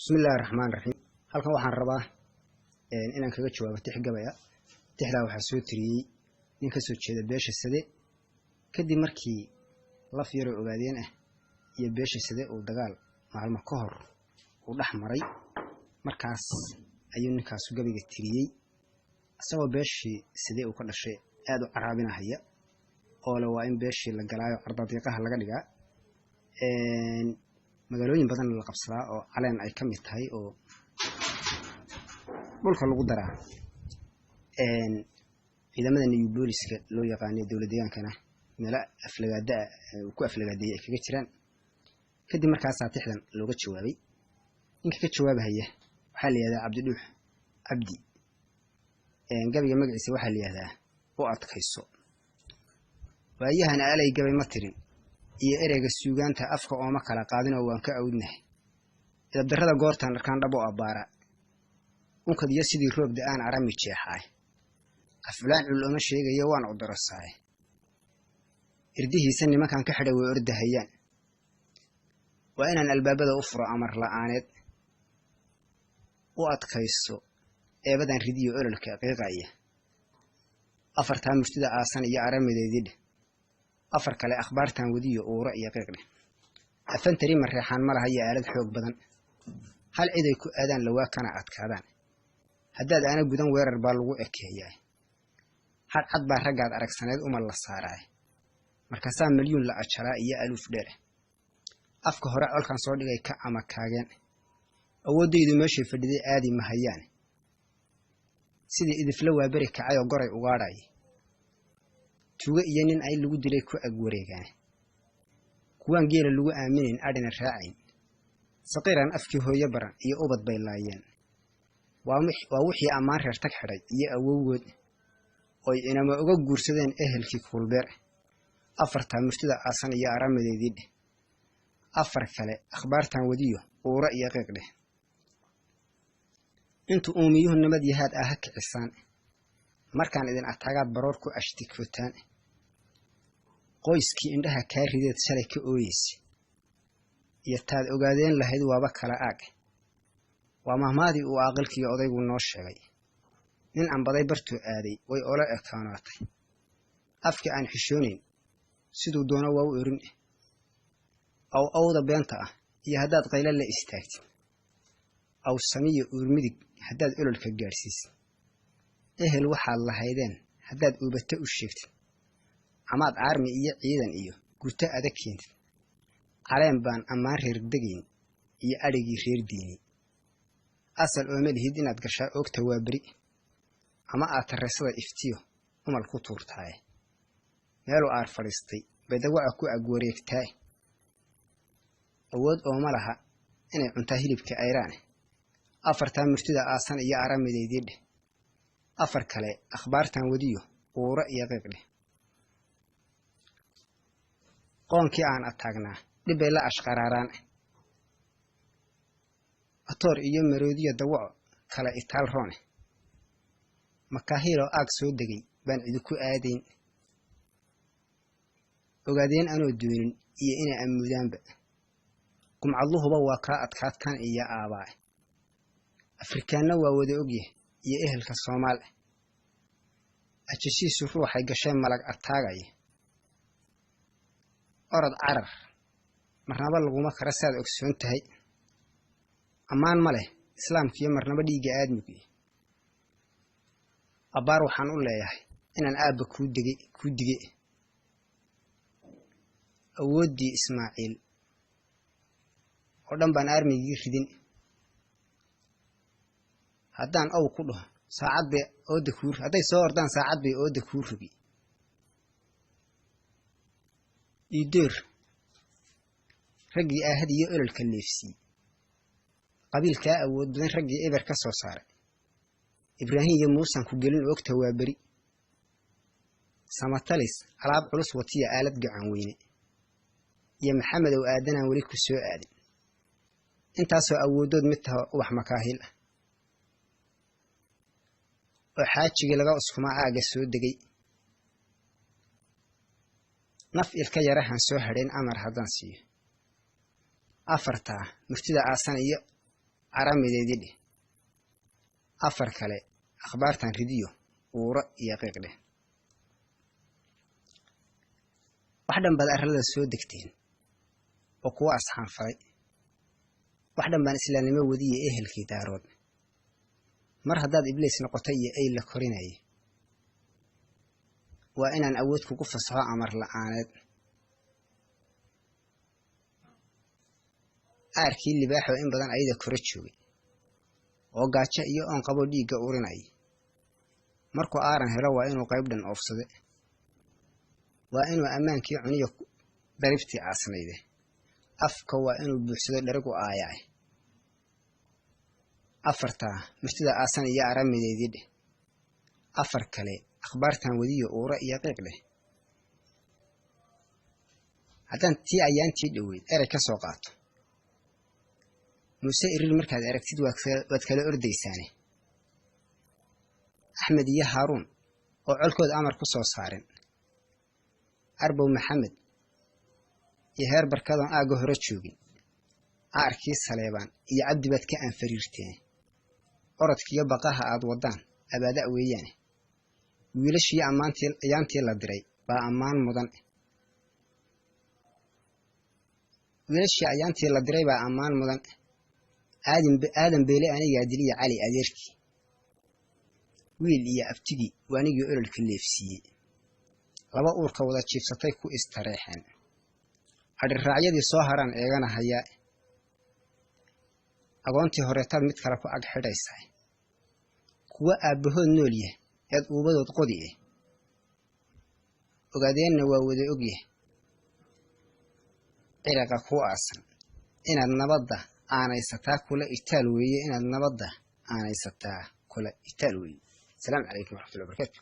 بسم الله الرحمن الرحيم. halkan waxaan rabaa inaan kaga jawaabo tix gabaya. Tixda waxa soo tiriyay nin ka soo jeeda beesha Sade kadib markii la fiiro ogaadeen iyo beesha Sade oo dagaal maalmo ka hor uu dhaxmaray markaas ayuu ninkaas gabiga tiriyay asagoo beeshii Sade uu ka dhashay aad u caraabinahaya oo la waa in beeshii la galaayo ardayqaha laga dhigaa magaalooyin badan la qabsadaa oo caleen ay ka mid tahay oo dhulka lagu daraa ciidamada new booliska loo yaqaanay dawladda deegaankana meel aflagaada ku aflagaaday kaga jiraan kadib markaas tixdan looga jawaabay inka ka jawaabaya waxa la yiraahdaa Cabdi Dhuux Cabdi gabiga magaciisa waxa la yiraahdaa oo adkayso waayahan alay gabay ma tirin iyo ereyga suugaanta afka oo ma kala qaadin oo waan ka awdnahay idab darrada goortan arkaan dhabo abaara unkad iyo sidii roob da'aan arami jeexay aflaan ulama sheegayo waan u darasaay irdihiisa nimankan ka xidhay way ordahayaan waa inaan albaabada u furo amar la'aaneed u adkayso eebadan ridiyo ololka qiiqaya afarta murtida aasan iyo aramideedii afar kale akhbaartan wadiyo uura iyo qiiqne afantari marreexan malaha iyo aalad xoog badan hal cid ay ku aadaan lawaa kana adkaadaan haddaad aana gudan weerar baa lagu ekeeyay had cad baa ragaad aragsaneed uma la saaray markaasaa milyuun la ajaraa iyo aluf dheer afka hore olkan soo dhigay ka ama kaageen awoodaydu meeshay fadhiday aadi ma hayaan sidii idifla waa bari kacay oo goray ugaadhay tuuga iyo nin ay lagu dilay ku ag wareegaan kuwaan geela lagu aaminin adina raacayn saqiran afkii hooyo baran iyo ubad bay laayeen waa wixii amaan reer tag xidhay iyo awowgood oo inama uga guursadeen ehelkii kulbeer afarta murtida aasan iyo aramideedii afar kale akhbaartan wadiyo uura iyo qiiqde intu uumiyuhu nabad yahaad ah ka cisaan markaan idin atagaad baroor ku ashtikootaan qoyskii indhaha ka rideed shalay ka ooyisay iyo taad ogaadeen lahayd waaba kala aag waa mahmaadii uu aqalkii odaygu noo sheegay nin aan baday bartu aaday way ola ekaanaatay afka aan xishoonin sidoo doona waa u erin aw awda beenta ah iyo haddaad qaylo la istaagtid aw samiyo urmidig haddaad ololka gaarsiisid ehel waxaad lahaydeen haddaad uubata u sheegtid amaad armi iyo ciidan iyo guuta adag keentid caleen baan ammaan reer degayn iyo adhigii reer diini asal oo melihid inaad gashaa oogta waa bari ama aad tareesada iftiyo umal ku tuurtaay meelu aar fadhiistay baydawaca ku ag wareegtaay awood oo malaha inay cuntaa hilibka ayraan afarta murtida aasan iyo aramideedii afar kale akhbaartan wadiyo uura iyo qiiqde qoonkii aan ataagnaa dhibay la ashqaraaraan atoor iyo maroodiyo dawaco kala itaal roone makaahilo aag soo degay baan idinku aadayn ogaadeen anoo doonin iyo inay amuudaanba qumcadluhuba waa kaa adkaataan iyo aabaa afrikaanna waa wada ogyahay iyo ehelka Soomaal ajashiisu ruuxay gashay malag ataagay orad carar marnaba laguma kara saad ogsoon tahay amaan ma leh islaamkiyo marnaba dhiiga aadmigu abaar waxaan u leeyahay inaan aabba ku digay awoodii Ismaaciil oo dhan baan armigii ridin haddaan aw ku dhaho saacad bay ooda kuur hadday soo ordaan saacad bay ooda kuur rugi iideer ragii ahad iyo ololka leefsi qabiilka awood badan ragii eber ka soo saaray Ibraahim iyo Muusa ku gelin oogta waa bari samatalis alaab culus watiya aalad gacan weyne iyo Maxamed oo aadanaan wali ku soo aaday intaasoo awoodood mid tahay wax makaahil ah oo xaajiga laga usfuma aaga soo degay naf ilka yarahan soo hadheen amar hadan siiyo afarta murtida aasan iyo aramideedii dheh. afar kale akhbaartan ridiyo uura iyo qiiq dheh. wax dhan baad arlada soo degteen oo kuwa asxaan falay. wax dhan baan islaamnimo wadiye ehelkii daarood. mar haddaad ibliis noqotay iyo ay la korinayay, waa inaan awood kugu fasaxo amar la'aaneed. aarkii libaaxo in badan ayada kora joogay oo gaajo iyo oon qabo dhiigga urinay. markuu aaran helo waa inuu qayb dhan oofsade. waa inuu ammaankii cuniyo dariftii aasnayde. afka waa inuu buuxsado dharagu aayaay. afartaa martida aasan iyo aramideedii dheh. afar kale akhbaartan wadiyo uura iyo qiiq dheh. haddaan tii ayaantii dhoweyd erey ka soo qaato, muuse irir markaad aragtid waad kala ordaysaane. axmed iyo haaruun oo colkood amar ku soo saaren. arbow maxamed iyo heer barkadoon aagga hore joogin. aarkii saleebaan iyo cabdi baad ka aanfariirteen. orodkiiyo baqaha aad waddaan abaada' weeyaane. wiilashii ayaantii la diray baa ammaan mudan. wiilashii ayaantii la diray baa ammaan mudan. aadan beele anigaa diliya cali adeerkii. wiil iyo abtigii waanigii ololka leefsiiyey. laba uurka wada jiibsatay ku istareexeen. adhirraacyadii soo haraan eegana hayaa. agoontii horeetaad mid kale ku ag xidhaysaa. kuwa aabbahood nool yah eed uubadood qodi eh. ogaadeenna waa wada ogyah ciraqa ku aasan. inaad nabadda aanaysataa kula itaal weeye. inaad nabadda aanaysataa kula itaal weeye. السلام عليكم ورحمة الله وبركاته.